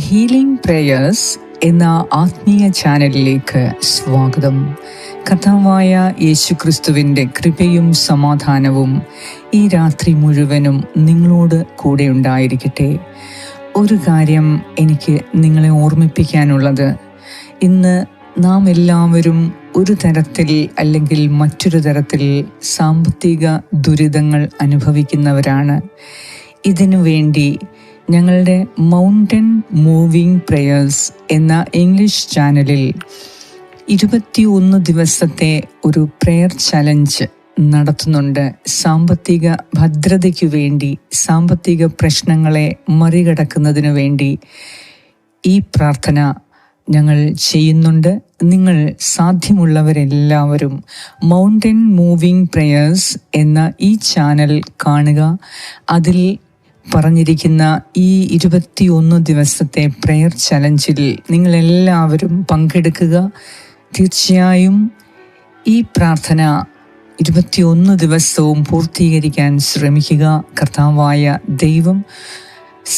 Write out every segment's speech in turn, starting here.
Healing prayers എന്ന ആത്മീയ ചാനലിലേക്ക് സ്വാഗതം. കർത്താവായ യേശുക്രിസ്തുവിൻ്റെ കൃപയും സമാധാനവും ഈ രാത്രി മുഴുവനും നിങ്ങളോട് കൂടെ ഉണ്ടായിരിക്കട്ടെ. ഒരു കാര്യം എനിക്ക് നിങ്ങളെ ഓർമ്മിപ്പിക്കാനുള്ളത്, ഇന്ന് നാം എല്ലാവരും ഒരു തരത്തിൽ അല്ലെങ്കിൽ മറ്റൊരു തരത്തിൽ സാമ്പത്തിക ദുരിതങ്ങൾ അനുഭവിക്കുന്നവരാണ്. ഇതിനു വേണ്ടി ഞങ്ങളുടെ മൗണ്ടൻ മൂവിംഗ് പ്രേയേഴ്സ് എന്ന ഇംഗ്ലീഷ് ചാനലിൽ 21 ദിവസത്തെ ഒരു പ്രെയർ ചലഞ്ച് നടത്തുന്നുണ്ട്. സാമ്പത്തിക ഭദ്രതയ്ക്കു വേണ്ടി, സാമ്പത്തിക പ്രശ്നങ്ങളെ മറികടക്കുന്നതിനു വേണ്ടി ഈ പ്രാർത്ഥന ഞങ്ങൾ ചെയ്യുന്നുണ്ട്. നിങ്ങൾ സാധ്യമുള്ളവരെല്ലാവരും മൗണ്ടൻ മൂവിംഗ് പ്രേയേഴ്സ് എന്ന ഈ ചാനൽ കാണുക. അതിൽ പറഞ്ഞിരിക്കുന്ന ഈ 21 ദിവസത്തെ പ്രെയർ ചലഞ്ചിൽ നിങ്ങളെല്ലാവരും പങ്കെടുക്കുക. തീർച്ചയായും ഈ പ്രാർത്ഥന 21 ദിവസവും പൂർത്തീകരിക്കാൻ ശ്രമിക്കുക. കർത്താവായ ദൈവം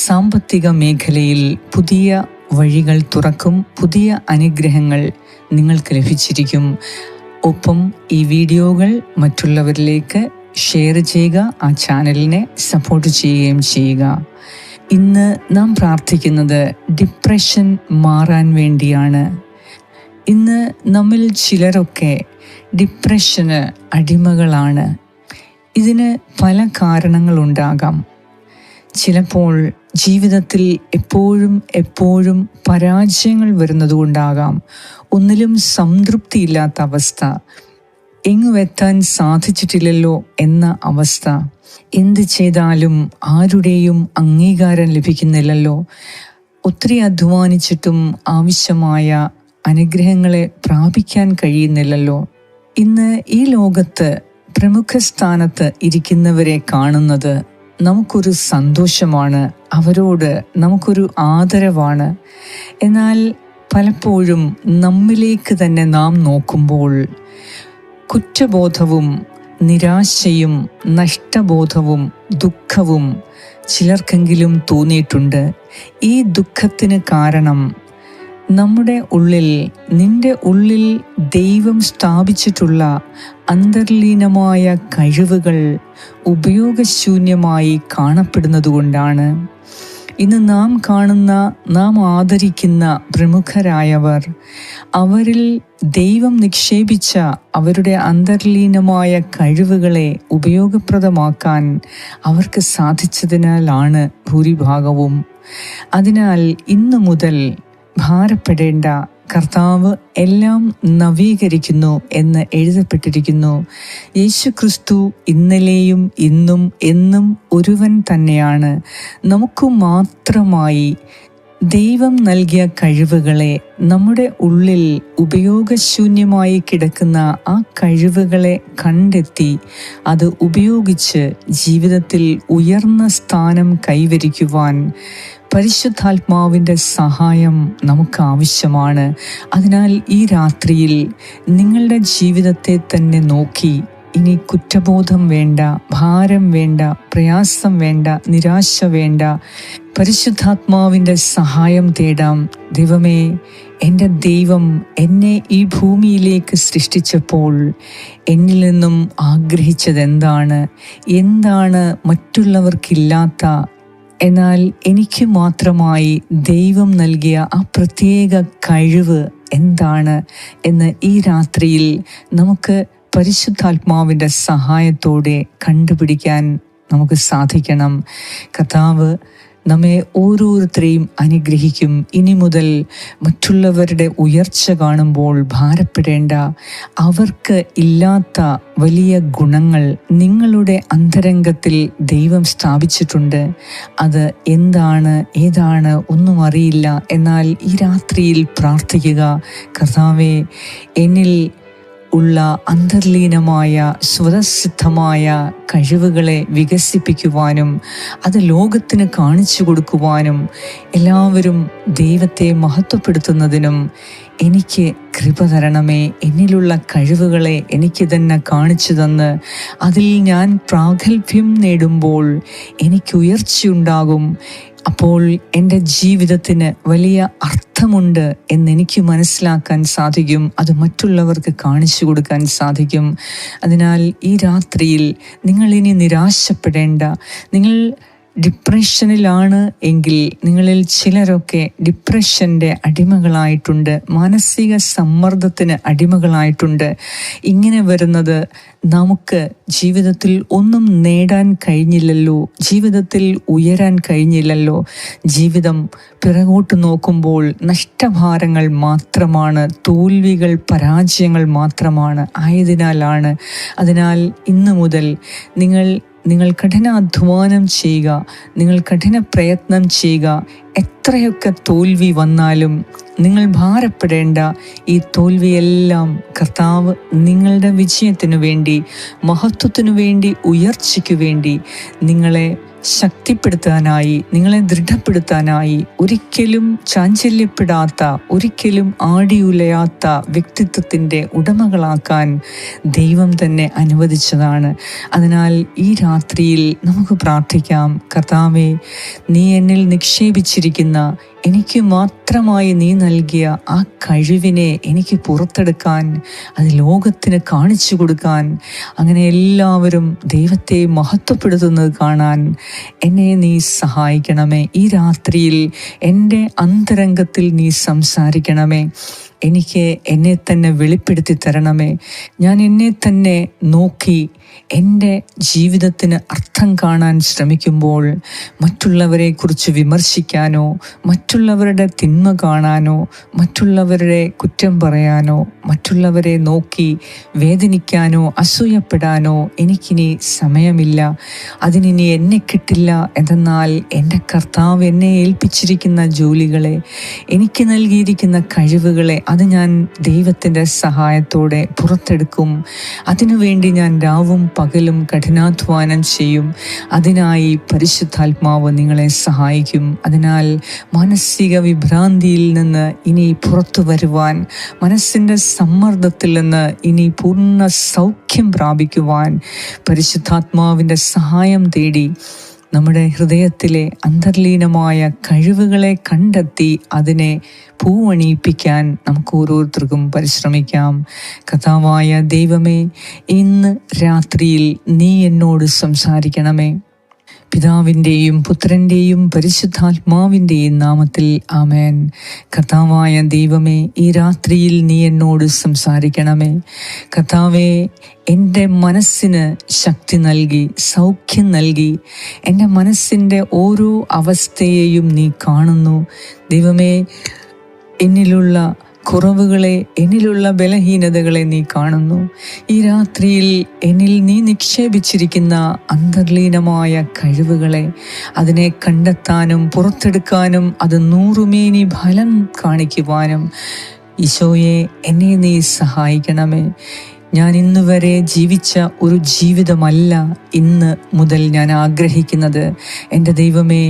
സാമ്പത്തിക മേഖലയിൽ പുതിയ വഴികൾ തുറക്കും. പുതിയ അനുഗ്രഹങ്ങൾ നിങ്ങൾക്ക് ലഭിച്ചിരിക്കും. ഒപ്പം ഈ വീഡിയോകൾ മറ്റുള്ളവരിലേക്ക് ഷെയർ ചെയ്യുക. ആ ചാനലിനെ സപ്പോർട്ട് ചെയ്യുകയും ചെയ്യുക. ഇന്ന് നാം പ്രാർത്ഥിക്കുന്നത് ഡിപ്രഷൻ മാറാൻ വേണ്ടിയാണ്. ഇന്ന് നമ്മിൽ ചിലരൊക്കെ ഡിപ്രഷന് അടിമകളാണ്. ഇതിന് പല കാരണങ്ങളുണ്ടാകാം. ചിലപ്പോൾ ജീവിതത്തിൽ എപ്പോഴും പരാജയങ്ങൾ വരുന്നതുകൊണ്ടാകാം. ഒന്നിലും സംതൃപ്തിയില്ലാത്ത അവസ്ഥ, എങ്ങുമെത്താൻ സാധിച്ചിട്ടില്ലല്ലോ എന്ന അവസ്ഥ, എന്ത് ചെയ്താലും ആരുടെയും അംഗീകാരം ലഭിക്കുന്നില്ലല്ലോ, ഒത്തിരി അധ്വാനിച്ചിട്ടും ആവശ്യമായ അനുഗ്രഹങ്ങളെ പ്രാപിക്കാൻ കഴിയുന്നില്ലല്ലോ. ഇന്ന് ഈ ലോകത്ത് പ്രമുഖ സ്ഥാനത്ത് ഇരിക്കുന്നവരെ കാണുന്നത് നമുക്കൊരു സന്തോഷമാണ്, അവരോട് നമുക്കൊരു ആദരവാണ്. എന്നാൽ പലപ്പോഴും നമ്മിലേക്ക് തന്നെ നാം നോക്കുമ്പോൾ കുറ്റബോധവും നിരാശയും നഷ്ടബോധവും ദുഃഖവും ചിലർക്കെങ്കിലും തോന്നിയിട്ടുണ്ട്. ഈ ദുഃഖത്തിന് കാരണം നിന്റെ ഉള്ളിൽ ദൈവം സ്ഥാപിച്ചിട്ടുള്ള അന്തർലീനമായ കഴിവുകൾ ഉപയോഗശൂന്യമായി കാണപ്പെടുന്നതുകൊണ്ടാണ്. ഇന്ന് നാം ആദരിക്കുന്ന പ്രമുഖരായവർ, അവരിൽ ദൈവം നിക്ഷേപിച്ച അവരുടെ അന്തർലീനമായ കഴിവുകളെ ഉപയോഗപ്രദമാക്കാൻ അവർക്ക് സാധിച്ചതിനാലാണ് ഭൂരിഭാഗവും. അതിനാൽ ഇന്നു മുതൽ ഭാരപ്പെടേണ്ട, കർത്താവ് എല്ലാം നവീകരിക്കുന്നു എന്ന് എഴുതപ്പെട്ടിരിക്കുന്നു. യേശുക്രിസ്തു ഇന്നലെയും ഇന്നും എന്നും ഒരുവൻ തന്നെയാണ്. നമുക്ക് മാത്രമായി ദൈവം നൽകിയ കഴിവുകളെ, നമ്മുടെ ഉള്ളിൽ ഉപയോഗശൂന്യമായി കിടക്കുന്ന ആ കഴിവുകളെ കണ്ടെത്തി അത് ഉപയോഗിച്ച് ജീവിതത്തിൽ ഉയർന്ന സ്ഥാനം കൈവരിക്കുവാൻ പരിശുദ്ധാത്മാവിൻ്റെ സഹായം നമുക്ക് ആവശ്യമാണ്. അതിനാൽ ഈ രാത്രിയിൽ നിങ്ങളുടെ ജീവിതത്തെ തന്നെ നോക്കി ഇനി കുറ്റബോധം വേണ്ട, ഭാരം വേണ്ട, പ്രയാസം വേണ്ട, നിരാശ വേണ്ട. പരിശുദ്ധാത്മാവിൻ്റെ സഹായം തേടാം. ദൈവമേ, എൻ്റെ ദൈവം എന്നെ ഈ ഭൂമിയിലേക്ക് സൃഷ്ടിച്ചപ്പോൾ എന്നിൽ നിന്നും ആഗ്രഹിച്ചത് എന്താണ് മറ്റുള്ളവർക്കില്ലാത്ത, എന്നാൽ എനിക്ക് മാത്രമായി ദൈവം നൽകിയ ആ പ്രത്യേക കഴിവ് എന്താണ് എന്ന് ഈ രാത്രിയിൽ നമുക്ക് പരിശുദ്ധാത്മാവിൻ്റെ സഹായത്തോടെ കണ്ടുപിടിക്കാൻ നമുക്ക് സാധിക്കണം. കർത്താവ് നമ്മെ ഓരോരുത്തരെയും അനുഗ്രഹിക്കും. ഇനി മുതൽ മറ്റുള്ളവരുടെ ഉയർച്ച കാണുമ്പോൾ ഭാരപ്പെടേണ്ട. അവർക്ക് ഇല്ലാത്ത വലിയ ഗുണങ്ങൾ നിങ്ങളുടെ അന്തരംഗത്തിൽ ദൈവം സ്ഥാപിച്ചിട്ടുണ്ട്. അത് ഏതാണ് ഒന്നും അറിയില്ല. എന്നാൽ ഈ രാത്രിയിൽ പ്രാർത്ഥിക്കുക, കർത്താവേ, എന്നിൽ ഉള്ള അന്തർലീനമായ സ്വതസിദ്ധമായ കഴിവുകളെ വികസിപ്പിക്കുവാനും അത് ലോകത്തിന് കാണിച്ചു കൊടുക്കുവാനും എല്ലാവരും ദൈവത്തെ മഹത്വപ്പെടുത്തുന്നതിനും എനിക്ക് കൃപ തരണമേ. എന്നിലുള്ള കഴിവുകളെ എനിക്ക് തന്നെ കാണിച്ചു തന്ന് അതിൽ ഞാൻ പ്രാഗൽഭ്യം നേടുമ്പോൾ എനിക്ക് ഉയർച്ചയുണ്ടാകും. അപ്പോൾ എൻ്റെ ജീവിതത്തിന് വലിയ അർത്ഥമുണ്ട് എന്നെനിക്ക് മനസ്സിലാക്കാൻ സാധിക്കും. അത് മറ്റുള്ളവർക്ക് കാണിച്ചു കൊടുക്കാൻ സാധിക്കും. അതിനാൽ ഈ രാത്രിയിൽ നിങ്ങളിനി നിരാശപ്പെടേണ്ട. നിങ്ങൾ ഡിപ്രഷനിലാണ് എങ്കിൽ നിങ്ങളിൽ ചിലരൊക്കെ ഡിപ്രഷൻ്റെ അടിമകളായിട്ടുണ്ട്, മാനസിക സമ്മർദ്ദത്തിന് അടിമകളായിട്ടുണ്ട്. ഇങ്ങനെ വരുന്നത് നമുക്ക് ജീവിതത്തിൽ ഒന്നും നേടാൻ കഴിഞ്ഞില്ലല്ലോ, ജീവിതത്തിൽ ഉയരാൻ കഴിഞ്ഞില്ലല്ലോ, ജീവിതം പിറകോട്ട് നോക്കുമ്പോൾ നഷ്ടഭാരങ്ങൾ മാത്രമാണ്, തോൽവികൾ, പരാജയങ്ങൾ മാത്രമാണ് ആയതിനാലാണ്. അതിനാൽ ഇന്നു മുതൽ നിങ്ങൾ കഠിനാധ്വാനം ചെയ്യുക, നിങ്ങൾ കഠിന പ്രയത്നം ചെയ്യുക. എത്രയൊക്കെ തോൽവി വന്നാലും നിങ്ങൾ ഭാരപ്പെടേണ്ട. ഈ തോൽവിയെല്ലാം കർത്താവ് നിങ്ങളുടെ വിജയത്തിനു വേണ്ടി, മഹത്വത്തിനു വേണ്ടി, ഉയർച്ചയ്ക്കു വേണ്ടി, നിങ്ങളെ ശക്തിപ്പെടുത്താനായി, നിങ്ങളെ ദൃഢപ്പെടുത്താനായി, ഒരിക്കലും ചാഞ്ചല്യപ്പെടാത്ത, ഒരിക്കലും ആടിയുലയാത്ത വ്യക്തിത്വത്തിൻ്റെ ഉടമകളാക്കാൻ ദൈവം തന്നെ അനുവദിച്ചതാണ്. അതിനാൽ ഈ രാത്രിയിൽ നമുക്ക് പ്രാർത്ഥിക്കാം. കർത്താവേ, നീ എന്നിൽ നിക്ഷേപിച്ചിരിക്കുന്ന, എനിക്ക് മാത്രമായി നീ നൽകിയ ആ കഴിവിനെ എനിക്ക് പുറത്തെടുക്കാൻ, അത് ലോകത്തിന് കാണിച്ചു കൊടുക്കാൻ, അങ്ങനെ എല്ലാവരും ദൈവത്തെ മഹത്വപ്പെടുത്തുന്നത് കാണാൻ എന്നെ നീ സഹായിക്കണമേ. ഈ രാത്രിയിൽ എൻ്റെ അന്തരംഗത്തിൽ നീ സംസാരിക്കണമേ. എനിക്ക് എന്നെ തന്നെ വെളിപ്പെടുത്തി തരണമേ. ഞാൻ എന്നെ തന്നെ നോക്കി എൻ്റെ ജീവിതത്തിന് അർത്ഥം കാണാൻ ശ്രമിക്കുമ്പോൾ മറ്റുള്ളവരെക്കുറിച്ച് വിമർശിക്കാനോ, മറ്റുള്ളവരുടെ തിന്മ കാണാനോ, മറ്റുള്ളവരുടെ കുറ്റം പറയാനോ, മറ്റുള്ളവരെ നോക്കി വേദനിക്കാനോ, അസൂയപ്പെടാനോ എനിക്കിനി സമയമില്ല. അതിനി എന്നെ കിട്ടില്ല. എന്തെന്നാൽ എൻ്റെ കർത്താവ് എന്നെ ഏൽപ്പിച്ചിരിക്കുന്ന ജോലികളെ, എനിക്ക് നൽകിയിരിക്കുന്ന കഴിവുകളെ, അത് ഞാൻ ദൈവത്തിൻ്റെ സഹായത്തോടെ പുറത്തെടുക്കും. അതിനുവേണ്ടി ഞാൻ രാവും പകലും കഠിനാധ്വാനം ചെയ്യും. അതിനായി പരിശുദ്ധാത്മാവ് നിങ്ങളെ സഹായിക്കും. അതിനാൽ മാനസിക വിഭ്രാന്തിയിൽ നിന്ന് ഇനി പുറത്തു വരുവാൻ, മനസ്സിൻ്റെ സമ്മർദ്ദത്തിൽ നിന്ന് ഇനി പൂർണ്ണ സൗഖ്യം പ്രാപിക്കുവാൻ പരിശുദ്ധാത്മാവിൻ്റെ സഹായം തേടി നമ്മുടെ ഹൃദയത്തിലെ അന്തർലീനമായ കഴിവുകളെ കണ്ടെത്തി അതിനെ പൂവണിയിപ്പിക്കാൻ നമുക്ക് ഓരോരുത്തർക്കും പരിശ്രമിക്കാം. കർത്താവായ ദൈവമേ, ഇന്ന് രാത്രിയിൽ നീ എന്നോട് സംസാരിക്കണമേ. പിതാവിൻ്റെയും പുത്രൻ്റെയും പരിശുദ്ധാത്മാവിൻ്റെയും നാമത്തിൽ ആമേൻ. കർത്താവായ ദൈവമേ, ഈ രാത്രിയിൽ നീ എന്നോട് സംസാരിക്കണമേ. കർത്താവേ, എൻ്റെ മനസ്സിന് ശക്തി നൽകി, സൗഖ്യം നൽകി. എൻ്റെ മനസ്സിൻ്റെ ഓരോ അവസ്ഥയെയും നീ കാണുന്നു. ദൈവമേ, എന്നിലുള്ള കുറവുകളെ, എന്നിലുള്ള ബലഹീനതകളെ നീ കാണുന്നു. ഈ രാത്രിയിൽ എന്നിൽ നീ നിക്ഷേപിച്ചിരിക്കുന്ന അന്തർലീനമായ കഴിവുകളെ, അതിനെ കണ്ടെത്താനും പുറത്തെടുക്കാനും അത് നൂറുമേനി ഫലം കാണിക്കുവാനും ഈശോയെ എന്നെ നീ സഹായിക്കണമേ. ഞാൻ ഇന്നുവരെ ജീവിച്ച ഒരു ജീവിതമല്ല ഇന്ന് മുതൽ ഞാൻ ആഗ്രഹിക്കുന്നത്. എൻ്റെ ദൈവമേ,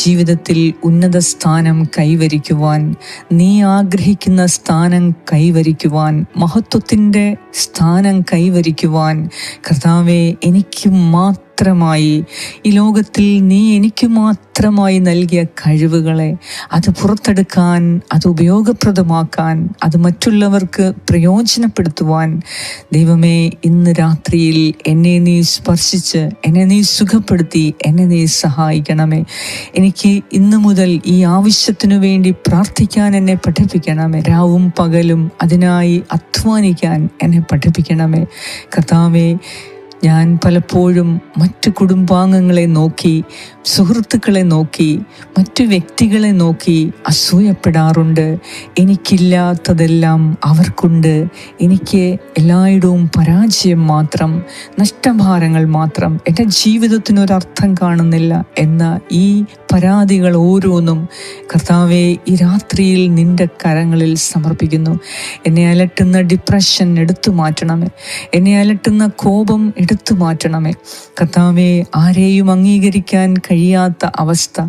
ജീവിതത്തിൽ ഉന്നത സ്ഥാനം കൈവരിക്കുവാൻ, നീ ആഗ്രഹിക്കുന്ന സ്ഥാനം കൈവരിക്കുവാൻ, മഹത്വത്തിൻ്റെ സ്ഥാനം കൈവരിക്കുവാൻ കർത്താവേ, എനിക്ക് മാത്രമായി, ഈ ലോകത്തിൽ നീ എനിക്ക് മാത്രമായി നൽകിയ കഴിവുകളെ അത് പുറത്തെടുക്കാൻ, അത് ഉപയോഗപ്രദമാക്കാൻ, അത് മറ്റുള്ളവർക്ക് പ്രയോജനപ്പെടുത്തുവാൻ ദൈവമേ, ഇന്ന് രാത്രിയിൽ എന്നെ നീ സ്പർശിച്ച്, എന്നെ നീ സുഖപ്പെടുത്തി, എന്നെ നീ സഹായിക്കണമേ. എനിക്ക് ഇന്നു മുതൽ ഈ ആവശ്യത്തിനു വേണ്ടി പ്രാർത്ഥിക്കാൻ എന്നെ പഠിപ്പിക്കണമേ. രാവും പകലും അതിനായി അധ്വാനിക്കാൻ എന്നെ പഠിപ്പിക്കണമേ. കർത്താവേ, ഞാൻ പലപ്പോഴും മറ്റു കുടുംബാംഗങ്ങളെ നോക്കി, സുഹൃത്തുക്കളെ നോക്കി, മറ്റു വ്യക്തികളെ നോക്കി അസൂയപ്പെടാറുണ്ട്. എനിക്കില്ലാത്തതെല്ലാം അവർക്കുണ്ട്, എനിക്ക് എല്ലായിടവും പരാജയം മാത്രം, നഷ്ടഭാരങ്ങൾ മാത്രം, എൻ്റെ ജീവിതത്തിനൊരർത്ഥം കാണുന്നില്ല എന്ന ഈ പരാതികൾ ഓരോന്നും കർത്താവേ, ഈ രാത്രിയിൽ നിൻ്റെ കരങ്ങളിൽ സമർപ്പിക്കുന്നു. എന്നെ അലട്ടുന്ന ഡിപ്രഷൻ എടുത്തു മാറ്റണമേ. എന്നെ അലട്ടുന്ന കോപം എടുത്തു മാറ്റണമേ. കർത്താവേ, ആരെയും അംഗീകരിക്കാൻ കഴിയാത്ത അവസ്ഥ,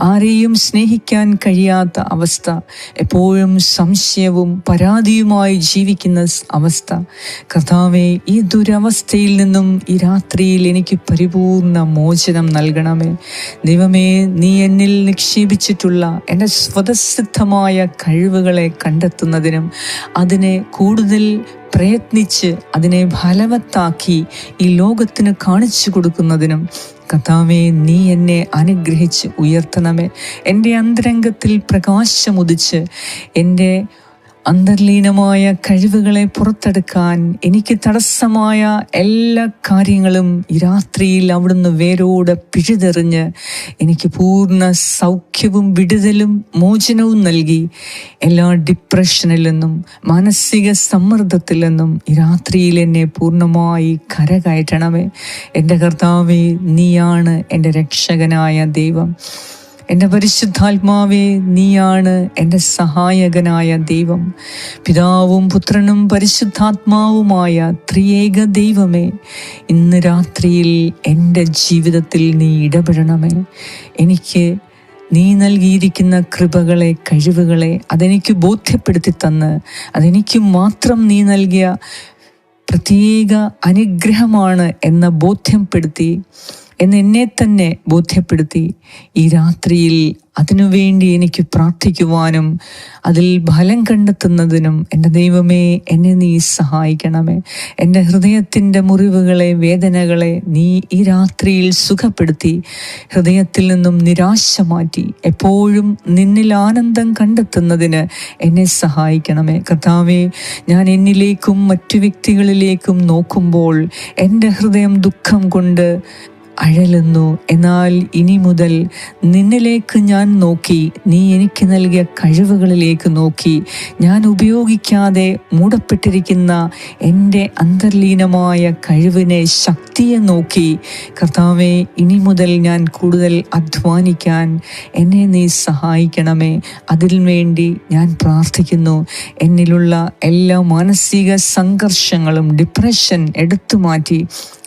ആരെയും സ്നേഹിക്കാൻ കഴിയാത്ത അവസ്ഥ, എപ്പോഴും സംശയവും പരാതിയുമായി ജീവിക്കുന്ന അവസ്ഥ, കർത്താവേ, ഈ ദുരവസ്ഥയിൽ നിന്നും ഈ രാത്രിയിൽ എനിക്ക് പരിപൂർണ മോചനം നൽകണമേ. ദൈവമേ, നീ എന്നിൽ നിക്ഷേപിച്ചിട്ടുള്ള എൻ്റെ സ്വതസിദ്ധമായ കഴിവുകളെ കണ്ടെത്തുന്നതിനും അതിനെ കൂടുതൽ പ്രയത്നിച്ച് അതിനെ ഫലവത്താക്കി ഈ ലോകത്തിന് കാണിച്ചു കൊടുക്കുന്നതിനും കർത്താവേ, നീ എന്നെ അനുഗ്രഹിച്ച് ഉയർത്തണമേ. എൻ്റെ അന്തരംഗത്തിൽ പ്രകാശമുദിച്ച് എൻ്റെ അന്തർലീനമായ കഴിവുകളെ പുറത്തെടുക്കാൻ എനിക്ക് തടസ്സമായ എല്ലാ കാര്യങ്ങളും ഈ രാത്രിയിൽ അവിടുന്ന് വേരോടെ പിഴുതെറിഞ്ഞ് എനിക്ക് പൂർണ്ണ സൗഖ്യവും വിടുതലും മോചനവും നൽകി എല്ലാ ഡിപ്രഷനിൽ നിന്നും മാനസിക സമ്മർദ്ദത്തിൽ നിന്നും ഈ രാത്രിയിൽ എന്നെ പൂർണ്ണമായി കരകയറ്റണമേ. എൻ്റെ കർത്താവേ, നീയാണ് എൻ്റെ രക്ഷകനായ ദൈവം. എൻ്റെ പരിശുദ്ധാത്മാവേ, നീയാണ് എൻ്റെ സഹായകനായ ദൈവം. പിതാവും പുത്രനും പരിശുദ്ധാത്മാവുമായ ത്രിയേക ദൈവമേ, ഇന്ന് രാത്രിയിൽ എൻ്റെ ജീവിതത്തിൽ നീ ഇടപെടണമേ. എനിക്ക് നീ നൽകിയിരിക്കുന്ന കൃപകളെ, കഴിവുകളെ അതെനിക്ക് ബോധ്യപ്പെടുത്തി തന്ന് അതെനിക്ക് മാത്രം നീ നൽകിയ പ്രത്യേക അനുഗ്രഹമാണ് എന്ന ബോധ്യപ്പെടുത്തി എന്നെ തന്നെ ബോധ്യപ്പെടുത്തി ഈ രാത്രിയിൽ അതിനുവേണ്ടി എനിക്ക് പ്രാർത്ഥിക്കുവാനും അതിൽ ഫലം കണ്ടെത്തുന്നതിനും എൻ്റെ ദൈവമേ, എന്നെ നീ സഹായിക്കണമേ. എൻ്റെ ഹൃദയത്തിൻ്റെ മുറിവുകളെ, വേദനകളെ നീ ഈ രാത്രിയിൽ സുഖപ്പെടുത്തി ഹൃദയത്തിൽ നിന്നും നിരാശ മാറ്റി എപ്പോഴും നിന്നിൽ ആനന്ദം കണ്ടെത്തുന്നതിന് എന്നെ സഹായിക്കണമേ. കർത്താവേ, ഞാൻ എന്നിലേക്കും മറ്റു വ്യക്തികളിലേക്കും നോക്കുമ്പോൾ എൻ്റെ ഹൃദയം ദുഃഖം കൊണ്ട് അഴലുന്നു. എന്നാൽ ഇനി മുതൽ നിന്നിലേക്ക് ഞാൻ നോക്കി, നീ എനിക്ക് നൽകിയ കഴിവുകളിലേക്ക് നോക്കി, ഞാൻ ഉപയോഗിക്കാതെ മൂടപ്പെട്ടിരിക്കുന്ന എൻ്റെ അന്തർലീനമായ കഴിവിനെ, ശക്തിയെ നോക്കി, കർത്താവേ, ഇനി മുതൽ ഞാൻ കൂടുതൽ അധ്വാനിക്കാൻ എന്നെ നീ സഹായിക്കണമേ. അതിനു വേണ്ടി ഞാൻ പ്രാർത്ഥിക്കുന്നു. എന്നിലുള്ള എല്ലാ മാനസിക സംഘർഷങ്ങളും, ഡിപ്രഷൻ എടുത്തു മാറ്റി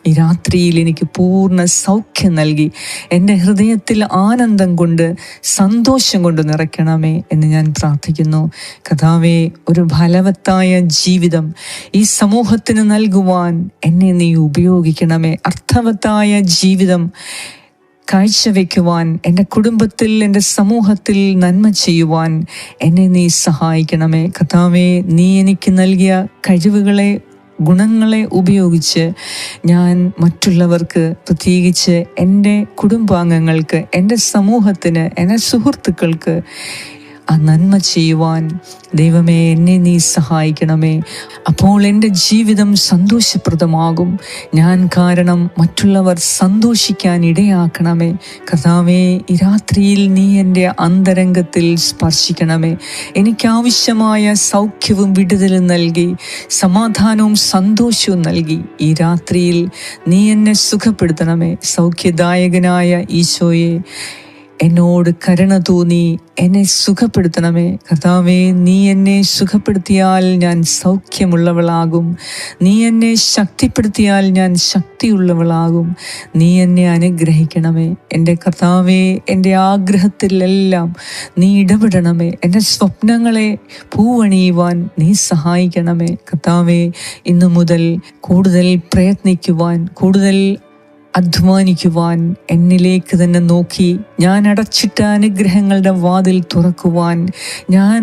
ഈ രാത്രിയിൽ എനിക്ക് പൂർണ്ണ സൗഖ്യം നൽകി എൻ്റെ ഹൃദയത്തിൽ ആനന്ദം കൊണ്ട്, സന്തോഷം കൊണ്ട് നിറയ്ക്കണമേ എന്ന് ഞാൻ പ്രാർത്ഥിക്കുന്നു. കർത്താവേ, ഒരു ഫലവത്തായ ജീവിതം ഈ സമൂഹത്തിന് നൽകുവാൻ എന്നെ നീ ഉപയോഗിക്കണമേ. അർത്ഥവത്തായ ജീവിതം കാഴ്ചവെക്കുവാൻ, എൻ്റെ കുടുംബത്തിൽ, എൻ്റെ സമൂഹത്തിൽ നന്മ ചെയ്യുവാൻ എന്നെ നീ സഹായിക്കണമേ. കർത്താവേ, നീ എനിക്ക് നൽകിയ കഴിവുകളെ, ഗുണങ്ങളെ ഉപയോഗിച്ച് ഞാൻ മറ്റുള്ളവർക്ക്, പ്രത്യേകിച്ച് എൻ്റെ കുടുംബാംഗങ്ങൾക്ക്, എൻ്റെ സമൂഹത്തിന്, എൻ്റെ സുഹൃത്തുക്കൾക്ക് ആ നന്മ ചെയ്യുവാൻ ദൈവമേ എന്നെ നീ സഹായിക്കണമേ. അപ്പോൾ എൻ്റെ ജീവിതം സന്തോഷപ്രദമാകും. ഞാൻ കാരണം മറ്റുള്ളവർ സന്തോഷിക്കാൻ ഇടയാക്കണമേ. കർത്താവേ, ഈ രാത്രിയിൽ നീ എൻ്റെ അന്തരംഗത്തിൽ സ്പർശിക്കണമേ. എനിക്കാവശ്യമായ സൗഖ്യവും വിടുതലും നൽകി, സമാധാനവും സന്തോഷവും നൽകി ഈ രാത്രിയിൽ നീ എന്നെ സുഖപ്പെടുത്തണമേ. സൗഖ്യദായകനായ ഈശോയെ, എന്നോട് കരുണ തോന്നി എന്നെ സുഖപ്പെടുത്തണമേ. കർത്താവേ, നീ എന്നെ സുഖപ്പെടുത്തിയാൽ ഞാൻ സൗഖ്യമുള്ളവളാകും. നീ എന്നെ ശക്തിപ്പെടുത്തിയാൽ ഞാൻ ശക്തിയുള്ളവളാകും. നീ എന്നെ അനുഗ്രഹിക്കണമേ. എൻ്റെ കർത്താവേ, എൻ്റെ ആഗ്രഹത്തിലെല്ലാം നീ ഇടപെടണമേ. എൻ്റെ സ്വപ്നങ്ങളെ പൂവണിയുവാൻ നീ സഹായിക്കണമേ. കർത്താവേ, ഇന്നു മുതൽ കൂടുതൽ പ്രയത്നിക്കുവാൻ, കൂടുതൽ അധ്വാനിക്കുവാൻ, എന്നിലേക്ക് തന്നെ നോക്കി ഞാൻ അടച്ചിട്ട അനുഗ്രഹങ്ങളുടെ വാതിൽ തുറക്കുവാൻ, ഞാൻ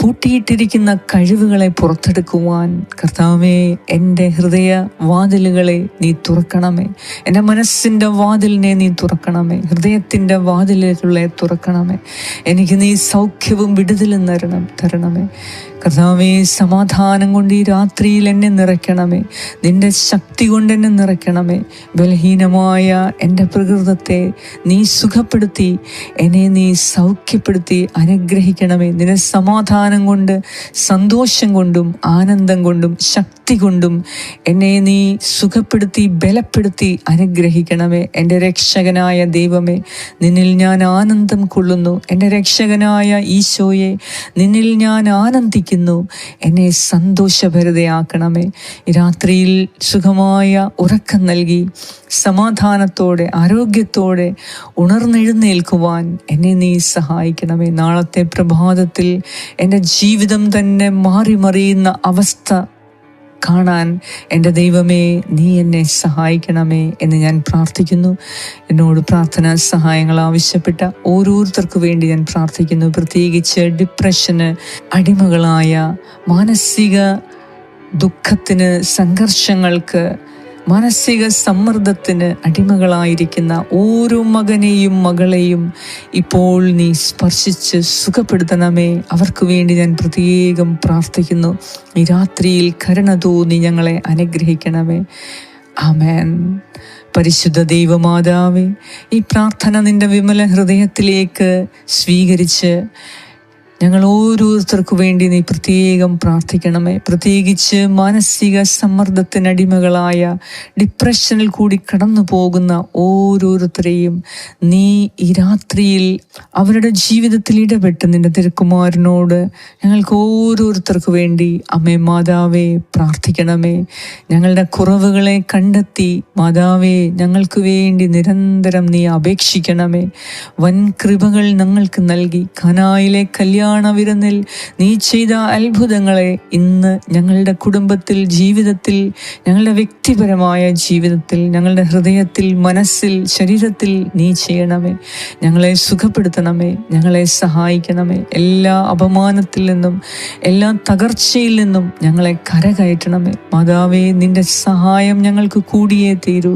പൂട്ടിയിട്ടിരിക്കുന്ന കഴിവുകളെ പുറത്തെടുക്കുവാൻ കർത്താവേ, എൻ്റെ ഹൃദയ വാതിലുകളെ നീ തുറക്കണമേ. എൻ്റെ മനസ്സിൻ്റെ വാതിലിനെ നീ തുറക്കണമേ. ഹൃദയത്തിൻ്റെ വാതിലുകളെ തുറക്കണമേ. എനിക്ക് നീ സൗഖ്യവും വിടുതലും തരണമേ. കർത്താവേ, സമാധാനം കൊണ്ട് ഈ രാത്രിയിൽ എന്നെ നിറയ്ക്കണമേ. നിന്റെ ശക്തി കൊണ്ട് എന്നെ നിറയ്ക്കണമേ. ബലഹീനമായ എൻ്റെ പ്രകൃതത്തെ നീ സുഖപ്പെടുത്തി എന്നെ നീ സൗഖ്യപ്പെടുത്തി അനുഗ്രഹിക്കണമേ. നിന്റെ സമാധാനം സമാധാനം കൊണ്ട്, സന്തോഷം കൊണ്ടും, ആനന്ദം കൊണ്ടും, ശക്തി കൊണ്ടും എന്നെ നീ സുഖപ്പെടുത്തി, ബലപ്പെടുത്തി അനുഗ്രഹിക്കണമേ. എൻ്റെ രക്ഷകനായ ദൈവമേ, നിന്നിൽ ഞാൻ ആനന്ദം കൊള്ളുന്നു. എൻ്റെ രക്ഷകനായ ഈശോയെ, നിന്നിൽ ഞാൻ ആനന്ദിക്കുന്നു. എന്നെ സന്തോഷഭരിതയാക്കണമേ. രാത്രിയിൽ സുഖമായ ഉറക്കം നൽകി സമാധാനത്തോടെ, ആരോഗ്യത്തോടെ ഉണർന്നെഴുന്നേൽക്കുവാൻ എന്നെ നീ സഹായിക്കണമേ. നാളത്തെ പ്രഭാതത്തിൽ എൻ്റെ ജീവിതം തന്നെ മാറി മറിയുന്ന അവസ്ഥ കാണാൻ എൻ്റെ ദൈവമേ, നീ എന്നെ സഹായിക്കണമേ എന്ന് ഞാൻ പ്രാർത്ഥിക്കുന്നു. എന്നോട് പ്രാർത്ഥനാ സഹായങ്ങൾ ആവശ്യപ്പെട്ട ഓരോരുത്തർക്കു വേണ്ടി ഞാൻ പ്രാർത്ഥിക്കുന്നു. പ്രത്യേകിച്ച് ഡിപ്രഷന് അടിമകളായ, മാനസിക ദുഃഖത്തിന്, സംഘർഷങ്ങൾക്ക്, മാനസിക സമ്മർദ്ദത്തിന് അടിമകളായിരിക്കുന്ന ഓരോ മകനെയും മകളെയും ഇപ്പോൾ നീ സ്പർശിച്ച് സുഖപ്പെടുത്തണമേ. അവർക്ക് വേണ്ടി ഞാൻ പ്രത്യേകം പ്രാർത്ഥിക്കുന്നു. ഈ രാത്രിയിൽ കരുണ തോന്നി ഞങ്ങളെ അനുഗ്രഹിക്കണമേ. ആമേൻ. പരിശുദ്ധ ദൈവമാതാവേ, ഈ പ്രാർത്ഥന നിന്റെ വിമല ഹൃദയത്തിലേക്ക് സ്വീകരിച്ച് ഞങ്ങൾ ഓരോരുത്തർക്കു വേണ്ടി നീ പ്രത്യേകം പ്രാർത്ഥിക്കണമേ. പ്രത്യേകിച്ച് മാനസിക സമ്മർദ്ദത്തിനടിമകളായ, ഡിപ്രഷനിൽ കൂടി കടന്നു പോകുന്ന ഓരോരുത്തരെയും നീ ഈ രാത്രിയിൽ അവരുടെ ജീവിതത്തിൽ ഇടപെട്ട് നിന്റെ തിരുക്കുമാരനോട് ഞങ്ങൾക്ക് ഓരോരുത്തർക്കു വേണ്ടി അമ്മേ മാതാവേ പ്രാർത്ഥിക്കണമേ. ഞങ്ങളുടെ കുറവുകളെ കണ്ടെത്തി മാതാവേ ഞങ്ങൾക്ക് വേണ്ടി നിരന്തരം നീ അപേക്ഷിക്കണമേ. വൻ കൃപകൾ ഞങ്ങൾക്ക് നൽകി കാനായിലെ വിരുന്നിൽ നീ ചെയ്ത അത്ഭുതങ്ങളെ ഇന്ന് ഞങ്ങളുടെ കുടുംബത്തിൽ, ജീവിതത്തിൽ, ഞങ്ങളുടെ വ്യക്തിപരമായ ജീവിതത്തിൽ, ഞങ്ങളുടെ ഹൃദയത്തിൽ, മനസ്സിൽ, ശരീരത്തിൽ നീ ചെയ്യണമേ. ഞങ്ങളെ സുഖപ്പെടുത്തണമേ, ഞങ്ങളെ സഹായിക്കണമേ. എല്ലാ അപമാനത്തിൽ നിന്നും, എല്ലാ തകർച്ചയിൽ നിന്നും ഞങ്ങളെ കരകയറ്റണമേ. മാതാവേ, നിന്റെ സഹായം ഞങ്ങൾക്ക് കൂടിയേ തീരൂ.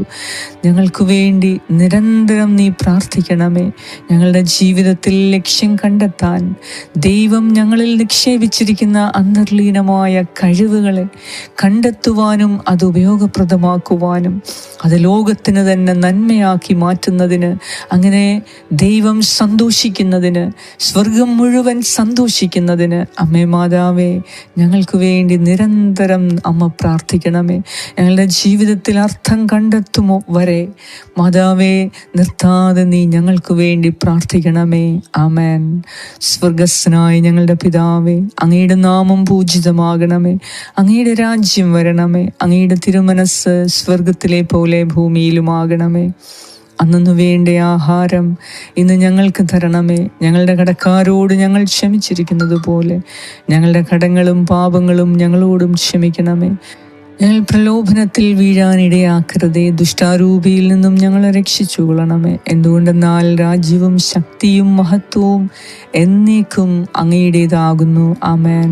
ഞങ്ങൾക്ക് വേണ്ടി നിരന്തരം നീ പ്രാർത്ഥിക്കണമേ. ഞങ്ങളുടെ ജീവിതത്തിൽ ലക്ഷ്യം കണ്ടെത്താൻ ദൈവം ഞങ്ങളിൽ നിക്ഷേപിച്ചിരിക്കുന്ന അന്തർലീനമായ കഴിവുകളെ കണ്ടെത്തുവാനും അത് ഉപയോഗപ്രദമാക്കുവാനും അത് ലോകത്തിന് തന്നെ നന്മയാക്കി മാറ്റുന്നതിന്, അങ്ങനെ ദൈവം സന്തോഷിക്കുന്നതിന്, സ്വർഗം മുഴുവൻ സന്തോഷിക്കുന്നതിന് അമ്മേ മാതാവേ ഞങ്ങൾക്ക് വേണ്ടി നിരന്തരം അമ്മ പ്രാർത്ഥിക്കണമേ. ഞങ്ങളുടെ ജീവിതത്തിൽ അർത്ഥം കണ്ടെത്തുമോ വരെ മാതാവേ നിർത്താതെ നീ ഞങ്ങൾക്ക് വേണ്ടി പ്രാർത്ഥിക്കണമേ. ആമേൻ. സ്വർഗസ്നായ ഞങ്ങളുടെ പിതാവേ, അങ്ങയുടെ നാമം പൂജിതമാകണമേ. അങ്ങയുടെ രാജ്യം വരണമേ. അങ്ങയുടെ തിരുമനസ് സ്വർഗത്തിലെ പോലെ ഭൂമിയിലുമാകണമേ. അന്നു വേണ്ട ആഹാരം ഇന്ന് ഞങ്ങൾക്ക് തരണമേ. ഞങ്ങളുടെ കടക്കാരോട് ഞങ്ങൾ ക്ഷമിച്ചിരിക്കുന്നത് പോലെ ഞങ്ങളുടെ കടങ്ങളും പാപങ്ങളും ഞങ്ങളോടും ക്ഷമിക്കണമേ. ഞങ്ങൾ പ്രലോഭനത്തിൽ വീഴാനിടയാക്കരുതേ. ദുഷ്ടാരൂപിയിൽ നിന്നും ഞങ്ങളെ രക്ഷിച്ചുകൊള്ളണമേ. എന്തുകൊണ്ടെന്നാൽ രാജ്യവും ശക്തിയും മഹത്വവും എന്നേക്കും അങ്ങയുടേതാകുന്നു. ആമേൻ.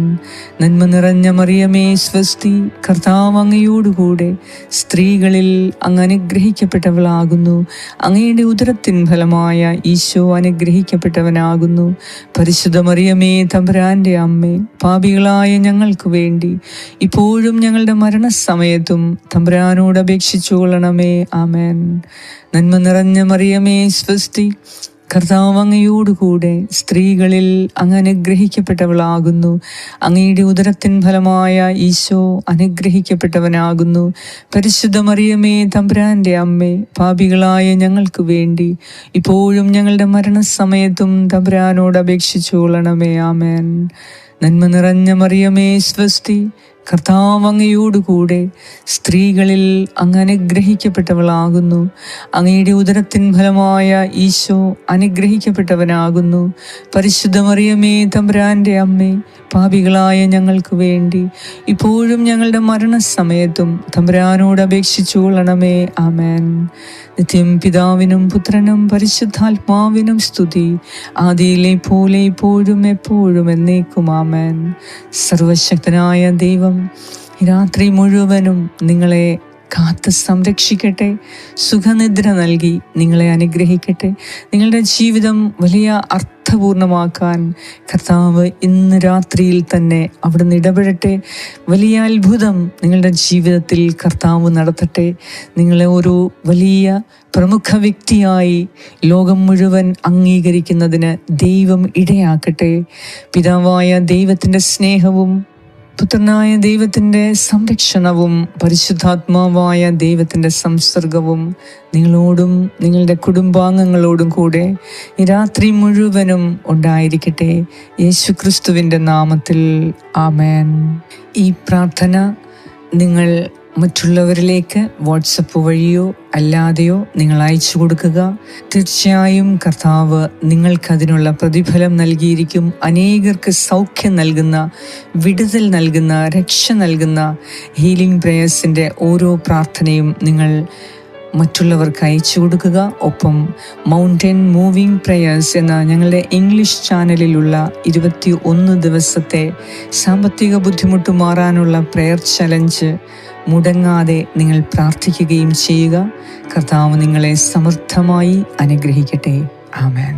നന്മ നിറഞ്ഞ മറിയമേ സ്വസ്തി, കർത്താവ് അങ്ങയോടുകൂടെ സ്ത്രീകളിൽ അങ്ങ് അനുഗ്രഹിക്കപ്പെട്ടവളാകുന്നു. അങ്ങയുടെ ഉദരത്തിൻ ഫലമായ ഈശോ അനുഗ്രഹിക്കപ്പെട്ടവനാകുന്നു. പരിശുദ്ധ മറിയമേ തമ്പുരാന്റെ അമ്മേ, പാപികളായ ഞങ്ങൾക്ക് വേണ്ടി ഇപ്പോഴും ഞങ്ങളുടെ മരണസമയത്തും തമ്പുരാനോട് അപേക്ഷിച്ചു കൊള്ളണമേ. ആമേൻ. നന്മ നിറഞ്ഞ മറിയമേ സ്വസ്തി, കർത്താവ് അങ്ങയോടുകൂടെ സ്ത്രീകളിൽ അങ്ങ് അനുഗ്രഹിക്കപ്പെട്ടവളാകുന്നു. അങ്ങയുടെ ഉദരത്തിൻ ഫലമായ ഈശോ അനുഗ്രഹിക്കപ്പെട്ടവനാകുന്നു. പരിശുദ്ധ മറിയമേ തമ്പുരാന്റെ അമ്മേ, പാപികളായ ഞങ്ങൾക്ക് വേണ്ടി ഇപ്പോഴും ഞങ്ങളുടെ മരണസമയത്തും തമ്പുരാനോട് അപേക്ഷിച്ചു കൊള്ളണമേ. ആമേൻ. നന്മ നിറഞ്ഞ മറിയമേ സ്വസ്തി, കർത്താവ് അങ്ങയോടുകൂടെ സ്ത്രീകളിൽ അങ്ങ് അനുഗ്രഹിക്കപ്പെട്ടവളാകുന്നു. അങ്ങയുടെ ഉദരത്തിൻ ഫലമായ ഈശോ അനുഗ്രഹിക്കപ്പെട്ടവനാകുന്നു. പരിശുദ്ധ മറിയമേ തമ്പുരാന്റെ അമ്മേ, പാപികളായ ഞങ്ങൾക്ക് വേണ്ടി ഇപ്പോഴും ഞങ്ങളുടെ മരണസമയത്തും തമ്പുരാനോട് അപേക്ഷിച്ചു കൊള്ളണമേ. ആമേൻ. നിത്യം പിതാവിനും പുത്രനും പരിശുദ്ധാത്മാവിനും സ്തുതി, ആദിയിലെ പോലെ ഇപ്പോഴും എപ്പോഴും എന്നേക്കും. ആമേൻ. സർവശക്തനായ ദൈവം രാത്രി മുഴുവനും നിങ്ങളെ കാത്ത് സംരക്ഷിക്കട്ടെ, സുഖനിദ്ര നൽകി നിങ്ങളെ അനുഗ്രഹിക്കട്ടെ. നിങ്ങളുടെ ജീവിതം വലിയ അർത്ഥപൂർണമാക്കാൻ കർത്താവ് ഇന്ന് രാത്രിയിൽ തന്നെ അവിടുന്ന് ഇടപെടട്ടെ. വലിയ അത്ഭുതം നിങ്ങളുടെ ജീവിതത്തിൽ കർത്താവ് നടത്തട്ടെ. നിങ്ങളെ ഒരു വലിയ പ്രമുഖ വ്യക്തിയായി ലോകം മുഴുവൻ അംഗീകരിക്കുന്നതിന് ദൈവം ഇടയാക്കട്ടെ. പിതാവായ ദൈവത്തിൻ്റെ സ്നേഹവും പുത്രനായ ദൈവത്തിൻ്റെ സംരക്ഷണവും പരിശുദ്ധാത്മാവായ ദൈവത്തിൻ്റെ സംസർഗവും നിങ്ങളോടും നിങ്ങളുടെ കുടുംബാംഗങ്ങളോടും കൂടെ ഈ രാത്രി മുഴുവനും ഉണ്ടായിരിക്കട്ടെ. യേശുക്രിസ്തുവിൻ്റെ നാമത്തിൽ ആമേൻ. ഈ പ്രാർത്ഥന നിങ്ങൾ മറ്റുള്ളവരിലേക്ക് വാട്സപ്പ് വഴിയോ അല്ലാതെയോ നിങ്ങൾ അയച്ചു കൊടുക്കുക. തീർച്ചയായും കർത്താവ് നിങ്ങൾക്കതിനുള്ള പ്രതിഫലം നൽകിയിരിക്കും. അനേകർക്ക് സൗഖ്യം നൽകുന്ന, വിടുതൽ നൽകുന്ന, രക്ഷ നൽകുന്ന ഹീലിംഗ് പ്രേയേഴ്സിൻ്റെ ഓരോ പ്രാർത്ഥനയും നിങ്ങൾ മറ്റുള്ളവർക്ക് അയച്ചു കൊടുക്കുക. ഒപ്പം മൗണ്ടൻ മൂവിംഗ് പ്രേയേഴ്സ് എന്ന ഞങ്ങളുടെ ഇംഗ്ലീഷ് ചാനലിലുള്ള 21 ദിവസത്തെ സാമ്പത്തിക ബുദ്ധിമുട്ട് മാറാനുള്ള പ്രേയർ ചലഞ്ച് മുടങ്ങാതെ നിങ്ങൾ പ്രാർത്ഥിക്കുകയും ചെയ്യുക. കർത്താവ് നിങ്ങളെ സമൃദ്ധമായി അനുഗ്രഹിക്കട്ടെ. ആമേൻ.